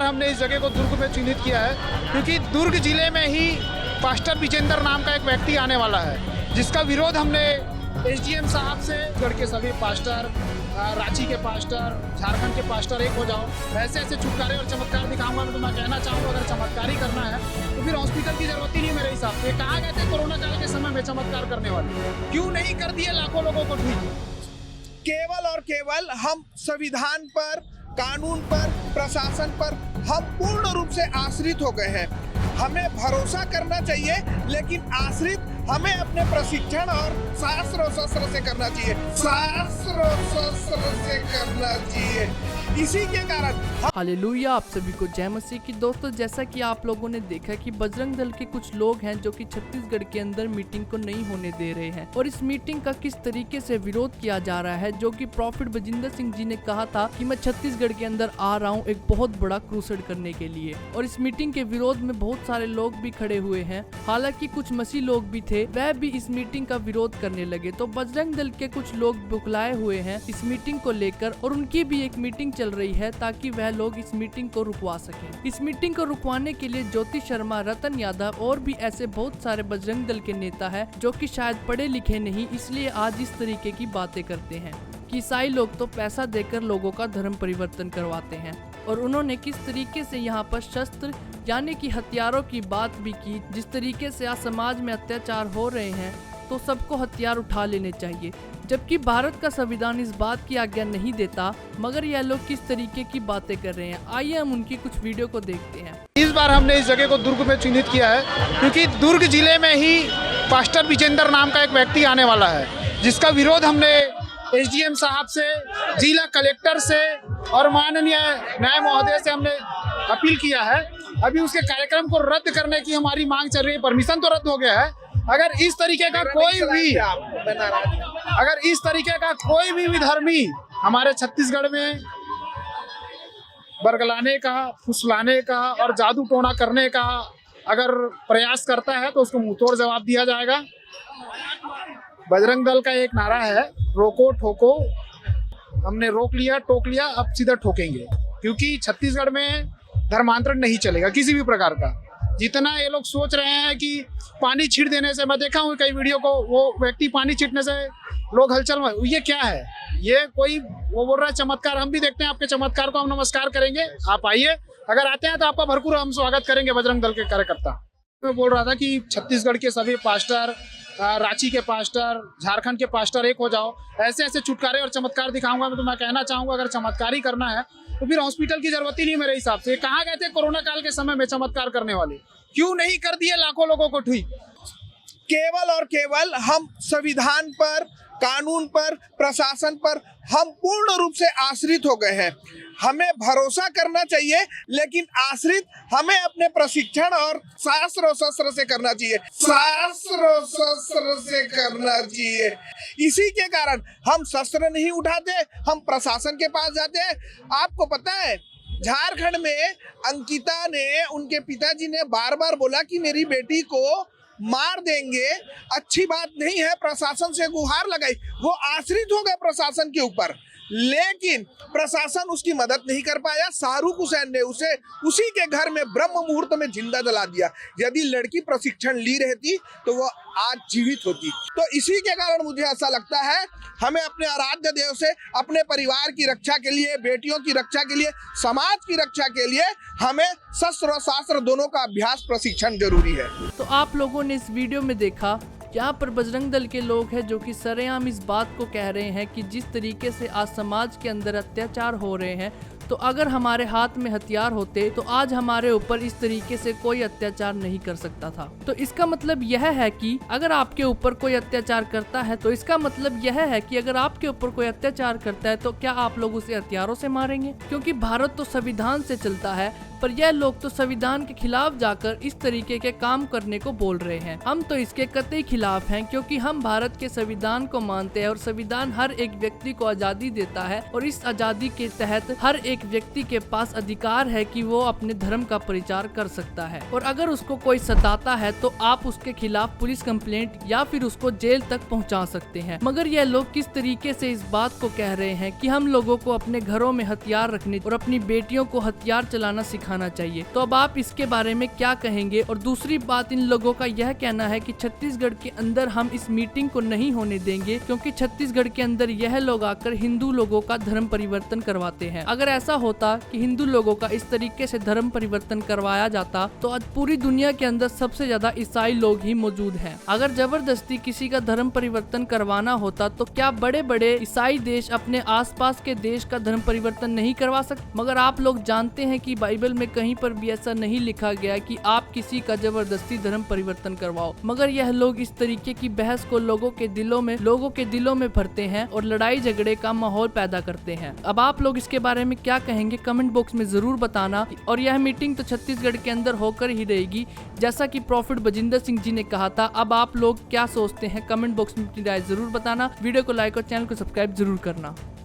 हमने इस जगह को दुर्ग में चिन्हित किया है क्योंकि दुर्ग जिले में ही पास्टर विजेंद्र नाम का एक व्यक्ति आने वाला है, जिसका विरोध हमने एसडीएम साहब से गढ़ के सभी पास्टर, रांची के पास्टर, झारखंड के पास्टर एक हो जाओ, ऐसे ऐसे छुटकारे और चमत्कार दिखाऊंगा। मैं तुम्हें कहना चाहूँगा अगर चमत्कार ही करना है तो फिर हॉस्पिटल की जरूरत ही नहीं मेरे हिसाब से। कहा गए थे कोरोना काल के समय में चमत्कार करने वाले, क्यों नहीं कर दिए लाखों लोगों को ठीक? केवल और केवल हम संविधान पर, कानून पर, प्रशासन पर हम पूर्ण रूप से आश्रित हो गए हैं। हमें भरोसा करना चाहिए, लेकिन आश्रित हमें अपने प्रशिक्षण और शास्त्र और शस्त्र से करना चाहिए, शास्त्र और शस्त्र से करना चाहिए। इसी के कारण हालेलुया, आप सभी को जय मसीह की। दोस्तों, जैसा कि आप लोगों ने देखा कि बजरंग दल के कुछ लोग हैं जो कि छत्तीसगढ़ के अंदर मीटिंग को नहीं होने दे रहे हैं, और इस मीटिंग का किस तरीके से विरोध किया जा रहा है, जो कि प्रॉफिट बजिंदर सिंह जी ने कहा था कि मैं छत्तीसगढ़ के अंदर आ रहा हूँ एक बहुत बड़ा क्रूसेड करने के लिए। और इस मीटिंग के विरोध में बहुत सारे लोग भी खड़े हुए हैं, हालांकि कुछ मसीह लोग भी थे, वह भी इस मीटिंग का विरोध करने लगे। तो बजरंग दल के कुछ लोग बुकलाए हुए हैं इस मीटिंग को लेकर, और उनकी भी एक मीटिंग चल रही है ताकि वह लोग इस मीटिंग को रुकवा सकें। इस मीटिंग को रुकवाने के लिए ज्योति शर्मा, रतन यादव और भी ऐसे बहुत सारे बजरंग दल के नेता हैं जो कि शायद पढ़े लिखे नहीं, इसलिए आज इस तरीके की बातें करते हैं कि ईसाई लोग तो पैसा देकर लोगों का धर्म परिवर्तन करवाते हैं। और उन्होंने किस तरीके से यहाँ पर शस्त्र यानी कि हथियारों की बात भी की। जिस तरीके से आज समाज में अत्याचार हो रहे हैं तो सबको हथियार उठा लेने चाहिए, जबकि भारत का संविधान इस बात की आज्ञा नहीं देता, मगर यह लोग किस तरीके की बातें कर रहे हैं। आइए हम उनकी कुछ वीडियो को देखते हैं। इस बार हमने इस जगह को दुर्ग में चिन्हित किया है क्योंकि दुर्ग जिले में ही पास्टर विजेंद्र नाम का एक व्यक्ति आने वाला है, जिसका विरोध हमने एसडीएम साहब से, जिला कलेक्टर से और माननीय न्याय महोदय से हमने अपील किया है। अभी उसके कार्यक्रम को रद्द करने की हमारी मांग चल रही है। परमिशन तो रद्द हो गया है। अगर इस तरीके का कोई भी विधर्मी हमारे छत्तीसगढ़ में बरगलाने का, फुसलाने का और जादू टोना करने का अगर प्रयास करता है तो उसको मुंहतोड़ जवाब दिया जाएगा। बजरंग दल का एक नारा है, रोको ठोको। हमने रोक लिया, टोक लिया, अब सीधा ठोकेंगे, क्योंकि छत्तीसगढ़ में धर्मांतरण नहीं चलेगा किसी भी प्रकार का। जितना ये लोग सोच रहे हैं कि पानी छीट देने से, मैं देखा हूँ कई वीडियो को, वो व्यक्ति पानी छीटने से लोग हलचल में, ये क्या है? ये कोई वो बोल रहा है चमत्कार। हम भी देखते हैं आपके चमत्कार को, हम नमस्कार करेंगे। आप आइए, अगर आते हैं तो आपका भरपूर हम स्वागत करेंगे बजरंग दल के कार्यकर्ता। मैं बोल रहा था कि छत्तीसगढ़ के सभी पास्टर, रांची के पास्टर, झारखंड के पास्टर एक हो जाओ, ऐसे ऐसे छुटकारे और चमत्कार दिखाऊंगा। मैं तुम्हें कहना चाहूँगा अगर चमत्कार ही करना है तो फिर हॉस्पिटल की जरूरत ही नहीं मेरे हिसाब से। कहा गए थे कोरोना काल के समय में चमत्कार करने वाले, क्यों नहीं कर दिए लाखों लोगों को ठीक? केवल और केवल हम संविधान पर, कानून पर, प्रशासन पर हम पूर्ण रूप से आश्रित हो गए हैं। हमें भरोसा करना चाहिए, लेकिन आश्रित हमें अपने प्रशिक्षण और शास्त्र और शस्त्र से करना चाहिए, शास्त्र और शस्त्र से करना चाहिए। इसी के कारण हम शस्त्र नहीं उठाते, हम प्रशासन के पास जाते हैं। आपको पता है, झारखंड में अंकिता ने, उनके पिताजी ने बार बार बोला कि मेरी बेटी को मार देंगे, अच्छी बात नहीं है, प्रशासन से गुहार लगाई। वो आश्रित हो गए प्रशासन के ऊपर, लेकिन प्रशासन उसकी मदद नहीं कर पाया। शाहरुख हुसैन ने उसे उसी के घर में ब्रह्म मुहूर्त में जिंदा जला दिया। यदि लड़की प्रशिक्षण ली रहती तो वो आज जीवित होती। तो इसी के कारण मुझे ऐसा लगता है हमें अपने आराध्य देव से, अपने परिवार की रक्षा के लिए, बेटियों की रक्षा के लिए, समाज की रक्षा के लिए हमें शस्त्र और शास्त्र दोनों का अभ्यास, प्रशिक्षण जरूरी है। तो आप लोगों ने इस वीडियो में देखा, यहाँ पर बजरंग दल के लोग हैं जो कि सरेआम इस बात को कह रहे हैं कि जिस तरीके से आज समाज के अंदर अत्याचार हो रहे हैं, तो अगर हमारे हाथ में हथियार होते तो आज हमारे ऊपर इस तरीके से कोई अत्याचार नहीं कर सकता था। तो इसका मतलब यह है कि अगर आपके ऊपर कोई अत्याचार करता है, तो इसका मतलब यह है कि अगर आपके ऊपर कोई अत्याचार करता है तो क्या आप लोग उसे हथियारों से मारेंगे? क्योंकि भारत तो संविधान से चलता है, पर यह लोग तो संविधान के खिलाफ जाकर इस तरीके के काम करने को बोल रहे हैं। हम तो इसके कतई खिलाफ हैं, क्योंकि हम भारत के संविधान को मानते हैं और संविधान हर एक व्यक्ति को आजादी देता है, और इस आजादी के तहत हर एक व्यक्ति के पास अधिकार है कि वो अपने धर्म का प्रचार कर सकता है। और अगर उसको कोई सताता है तो आप उसके खिलाफ पुलिस कंप्लेंट या फिर उसको जेल तक पहुंचा सकते हैं। मगर यह लोग किस तरीके से इस बात को कह रहे हैं कि हम लोगों को अपने घरों में हथियार रखने और अपनी बेटियों को हथियार चलाना दिखाना चाहिए। तो अब आप इसके बारे में क्या कहेंगे? और दूसरी बात, इन लोगों का यह कहना है कि छत्तीसगढ़ के अंदर हम इस मीटिंग को नहीं होने देंगे क्योंकि छत्तीसगढ़ के अंदर यह लोग आकर हिंदू लोगों का धर्म परिवर्तन करवाते हैं। अगर ऐसा होता कि हिंदू लोगों का इस तरीके से धर्म परिवर्तन करवाया जाता तो आज पूरी दुनिया के अंदर सबसे ज्यादा ईसाई लोग ही मौजूद हैं। अगर जबरदस्ती किसी का धर्म परिवर्तन करवाना होता तो क्या बड़े बड़े ईसाई देश अपने आसपास के देश का धर्म परिवर्तन नहीं करवा सकते? मगर आप लोग जानते हैं कि बाइबल में कहीं पर भी ऐसा नहीं लिखा गया कि आप किसी का जबरदस्ती धर्म परिवर्तन करवाओ। मगर यह लोग इस तरीके की बहस को लोगों के दिलों में भरते हैं और लड़ाई झगड़े का माहौल पैदा करते हैं। अब आप लोग इसके बारे में क्या कहेंगे? कमेंट बॉक्स में जरूर बताना। और यह मीटिंग तो छत्तीसगढ़ के अंदर होकर ही रहेगी जैसा कि प्रॉफिट बजिंदर सिंह जी ने कहा था। अब आप लोग क्या सोचते हैं? कमेंट बॉक्स में अपनी राय जरूर बताना। वीडियो को लाइक और चैनल को सब्सक्राइब जरूर करना।